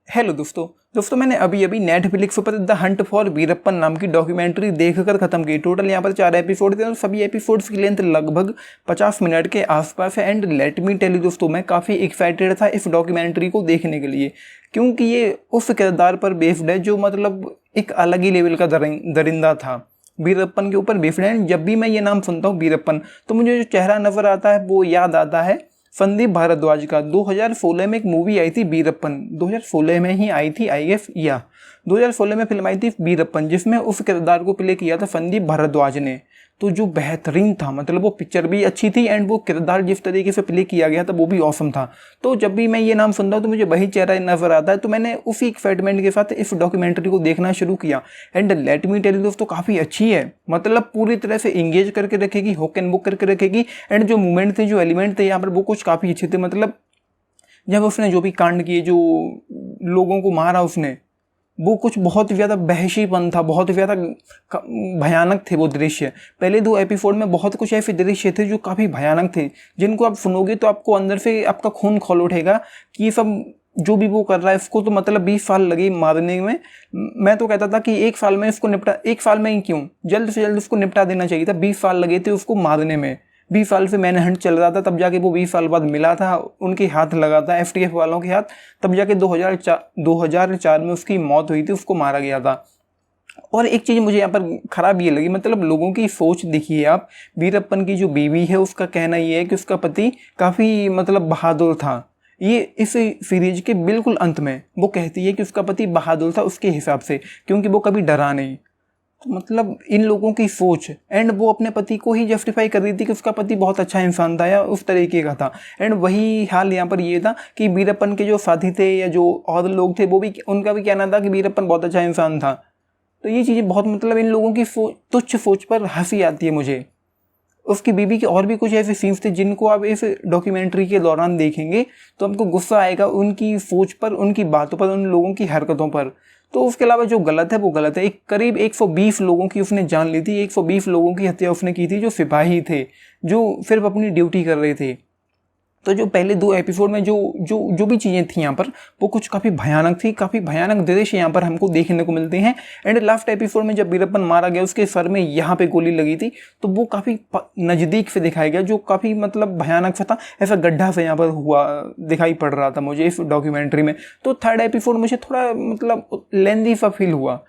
Hello दोस्तों मैंने अभी अभी नेटफ्लिक्स पर द हंट फॉर वीरप्पन नाम की डॉक्यूमेंट्री देखकर ख़त्म की। टोटल यहाँ पर 4 एपिसोड थे और सभी एपिसोड्स की लेंथ लगभग 50 मिनट के आसपास है। And let me tell you दोस्तों, मैं काफ़ी एक्साइटेड था इस डॉक्यूमेंट्री को देखने के लिए, क्योंकि ये उस किरदार पर बेस्ड है जो मतलब एक अलग ही लेवल का दरिंदा था। वीरप्पन के ऊपर बेस्ड है। जब भी मैं ये नाम सुनता हूँ वीरप्पन, तो मुझे जो चेहरा नजर आता है वो याद आता है संदीप भारद्वाज का। 2016 में एक मूवी आई थी वीरप्पन, 2016 में ही आई थी आई गेस, या 2016 में फिल्म आई थी वीरप्पन, जिसमें उस किरदार को प्ले किया था संदीप भारद्वाज ने। तो जो बेहतरीन था, मतलब वो पिक्चर भी अच्छी थी एंड वो किरदार जिस तरीके से प्ले किया गया था वो भी ऑसम था। तो जब भी मैं ये नाम सुनता हूँ तो मुझे वही चेहरा नजर आता है। तो मैंने उसी एक्साइटमेंट के साथ इस डॉक्यूमेंट्री को देखना शुरू किया। And let me tell you दोस्तों, काफ़ी अच्छी है, मतलब पूरी तरह से इंगेज करके रखेगी, हुक एंड बुक करके रखेगी। एंड जो मूवमेंट थे, जो एलिमेंट थे यहाँ पर, वो कुछ काफ़ी अच्छे थे। मतलब जब उसने जो भी कांड किए, जो लोगों को मारा उसने, वो कुछ बहुत ज़्यादा बहशीपन था, बहुत ज़्यादा भयानक थे वो दृश्य। पहले 2 एपिसोड में बहुत कुछ ऐसे दृश्य थे जो काफ़ी भयानक थे, जिनको आप सुनोगे तो आपको अंदर से आपका खून खौल उठेगा कि ये सब जो भी वो कर रहा है इसको तो मतलब 20 साल लगे मारने में। मैं तो कहता था कि 1 साल में इसको निपटा, 1 साल में ही क्यों, जल्द से जल्द उसको निपटा देना चाहिए था। 20 साल लगे थे उसको मारने में। 20 साल से मैंने हंट चल रहा था, तब जाके वो 20 साल बाद मिला था, उनके हाथ लगा था एफटीएफ वालों के हाथ, तब जाके 2004 में उसकी मौत हुई थी, उसको मारा गया था। और एक चीज़ मुझे यहाँ पर खराब ये लगी, मतलब लोगों की सोच देखिए आप। वीरप्पन की जो बीवी है उसका कहना ये है कि उसका पति काफ़ी मतलब बहादुर था। ये इस सीरीज के बिल्कुल अंत में वो कहती है कि उसका पति बहादुर था उसके हिसाब से, क्योंकि वो कभी डरा नहीं। तो मतलब इन लोगों की सोच, एंड वो अपने पति को ही जस्टिफाई कर रही थी कि उसका पति बहुत अच्छा इंसान था या उस तरीके का था। एंड वही हाल यहाँ पर ये था कि वीरप्पन के जो साथी थे या जो और लोग थे, वो भी, उनका भी कहना था कि वीरप्पन बहुत अच्छा इंसान था। तो ये चीज़ें बहुत, मतलब इन लोगों की तुच्छ सोच पर हंसी आती है मुझे। उसकी बीवी के और भी कुछ ऐसे सीन्स थे जिनको आप इस डॉक्यूमेंट्री के दौरान देखेंगे तो आपको गुस्सा आएगा उनकी सोच पर, उनकी बातों पर, उन लोगों की हरकतों पर। तो उसके अलावा जो गलत है वो गलत है। एक करीब 120 लोगों की उसने जान ली थी, 120 लोगों की हत्या उसने की थी, जो सिपाही थे, जो सिर्फ अपनी ड्यूटी कर रहे थे। तो जो पहले 2 एपिसोड में जो जो जो भी चीज़ें थी यहाँ पर, वो कुछ काफ़ी भयानक थी, काफ़ी भयानक दृश्य यहाँ पर हमको देखने को मिलते हैं। एंड लास्ट एपिसोड में जब वीरप्पन मारा गया, उसके सर में यहाँ पे गोली लगी थी, तो वो काफ़ी नज़दीक से दिखाया गया, जो काफ़ी मतलब भयानक सा था। ऐसा गड्ढा सा यहाँ पर हुआ दिखाई पड़ रहा था मुझे इस डॉक्यूमेंट्री में। तो 3rd एपिसोड मुझे थोड़ा मतलब लेंदी सा फील हुआ।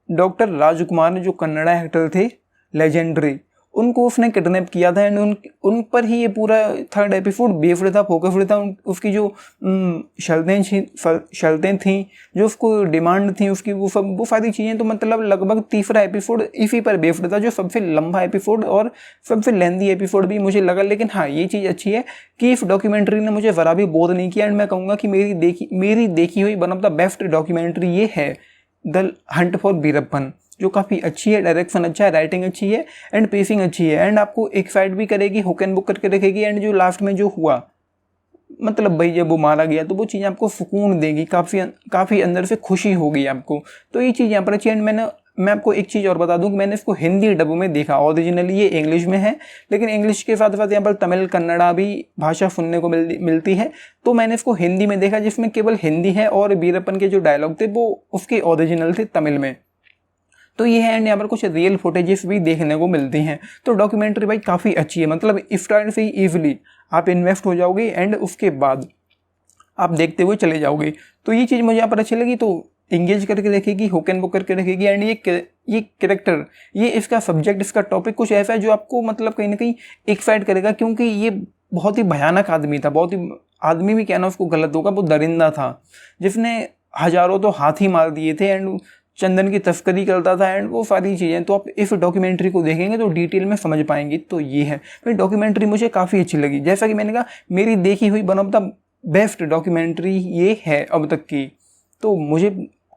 डॉक्टर राजकुमार ने, जो कन्नड़ा एक्टर थे लेजेंडरी, उनको उसने किडनैप किया था एंड उन पर ही ये पूरा 3rd एपिसोड बेस्ड था, फोकस्ड था। उसकी जो शर्तें थी, जो उसको डिमांड थी उसकी, वो सारी चीज़ें, तो मतलब लगभग 3रा एपिसोड इसी पर बेस्ड था, जो सबसे लंबा एपिसोड और सबसे लेंदी एपिसोड भी मुझे लगा। लेकिन हाँ, ये चीज़ अच्छी है कि इस डॉक्यूमेंट्री ने मुझे ज़रा भी बोर नहीं किया। एंड मैं कहूँगा कि मेरी देखी हुई one of the best documentary ये है, द हंट फॉर वीरप्पन, जो काफ़ी अच्छी है। डायरेक्शन अच्छा है, राइटिंग अच्छी है एंड पेसिंग अच्छी है। एंड आपको एक्साइट भी करेगी, हुक एंड बुक करके रखेगी। एंड जो लास्ट में जो हुआ, मतलब भाई जब वो मारा गया, तो वो चीज़ आपको सुकून देगी, काफ़ी अंदर से खुशी होगी आपको। तो ये चीज़ यहाँ पर अच्छी है। एंड मैं आपको एक चीज़ और बता दूं कि मैंने इसको हिंदी डब में देखा। ओरिजिनली ये इंग्लिश में है, लेकिन इंग्लिश के साथ साथ यहाँ पर तमिल, कन्नड़ा भी भाषा सुनने को मिलती है। तो मैंने इसको हिंदी में देखा, जिसमें केवल हिंदी है और वीरप्पन के जो डायलॉग थे वो उसके ओरिजिनल थे तमिल में। तो ये है। एंड यहाँ पर कुछ रियल फुटेजेस भी देखने को मिलती हैं। तो डॉक्यूमेंट्री भाई काफ़ी अच्छी है, मतलब स्टार्ट से ही ईजिली आप इन्वेस्ट हो जाओगे एंड उसके बाद आप देखते हुए चले जाओगे। तो ये चीज़ मुझे यहाँ पर अच्छी लगी। तो इंगेज करके रखेगी, हुक एंड बुक करके रखेगी। एंड ये कैरेक्टर, ये इसका सब्जेक्ट, इसका टॉपिक कुछ ऐसा है जो आपको मतलब कहीं ना कहीं एक्साइट करेगा, क्योंकि ये बहुत ही भयानक आदमी था। बहुत ही, आदमी भी कहना उसको गलत होगा, वो दरिंदा था जिसने हजारों तो हाथी मार दिए थे एंड चंदन की तस्करी करता था एंड वो सारी चीज़ें। तो आप इस डॉक्यूमेंट्री को देखेंगे तो डिटेल में समझ पाएंगे। तो ये है, फिर डॉक्यूमेंट्री मुझे काफ़ी अच्छी लगी। जैसा कि मैंने कहा, मेरी देखी हुई one of the best documentary ये है अब तक की, तो मुझे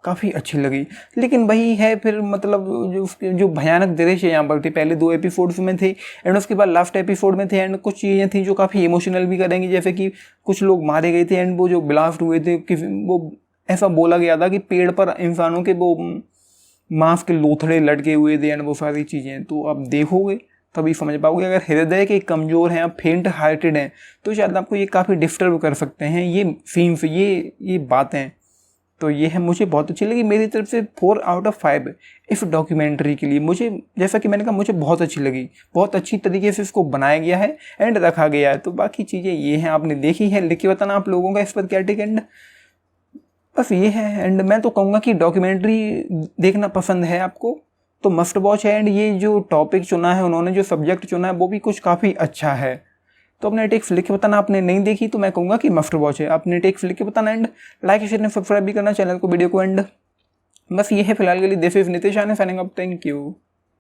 काफ़ी अच्छी लगी। लेकिन वही है फिर, मतलब जो उसके जो भयानक दृश्य यहाँ पर थे, पहले 2 एपिसोड्स में थे एंड उसके बाद लास्ट एपिसोड में थे। एंड कुछ चीज़ें थी जो काफ़ी इमोशनल भी करेंगी, जैसे कि कुछ लोग मारे गए थे एंड वो जो ब्लास्ट हुए थे, कि वो ऐसा बोला गया था कि पेड़ पर इंसानों के वो मांस के लोथड़े लटके हुए थे एंड वो सारी चीज़ें। तो आप देखोगे तभी समझ पाओगे। अगर हृदय के कमज़ोर हैं, आप फेंट हार्टेड हैं, तो शायद आपको ये काफ़ी डिस्टर्ब कर सकते हैं ये सीन्स, ये बातें। तो ये है, मुझे बहुत अच्छी लगी, मेरी तरफ से 4 आउट ऑफ 5 इस डॉक्यूमेंट्री के लिए। मुझे जैसा कि मैंने कहा मुझे बहुत अच्छी लगी, बहुत अच्छी तरीके से इसको बनाया गया है एंड रखा गया है। तो बाकी चीज़ें ये हैं, आपने देखी है, लिख के बताना आप लोगों का इस पर क्या टेक एंड बस ये है। एंड मैं तो कहूँगा कि डॉक्यूमेंट्री देखना पसंद है आपको तो मस्ट वॉच है। एंड ये जो टॉपिक चुना है उन्होंने, जो सब्जेक्ट चुना है वो भी कुछ काफ़ी अच्छा है। तो अपने टेक्स लिख के बताना, आपने नहीं देखी तो मैं कहूँगा कि मस्ट वॉच है। अपने टेक्स लिख के बताना एंड लाइक शेयर सब्सक्राइब भी करना चैनल को, वीडियो को। एंड बस ये है फिलहाल के लिए। This is Nitish signing off, thank you.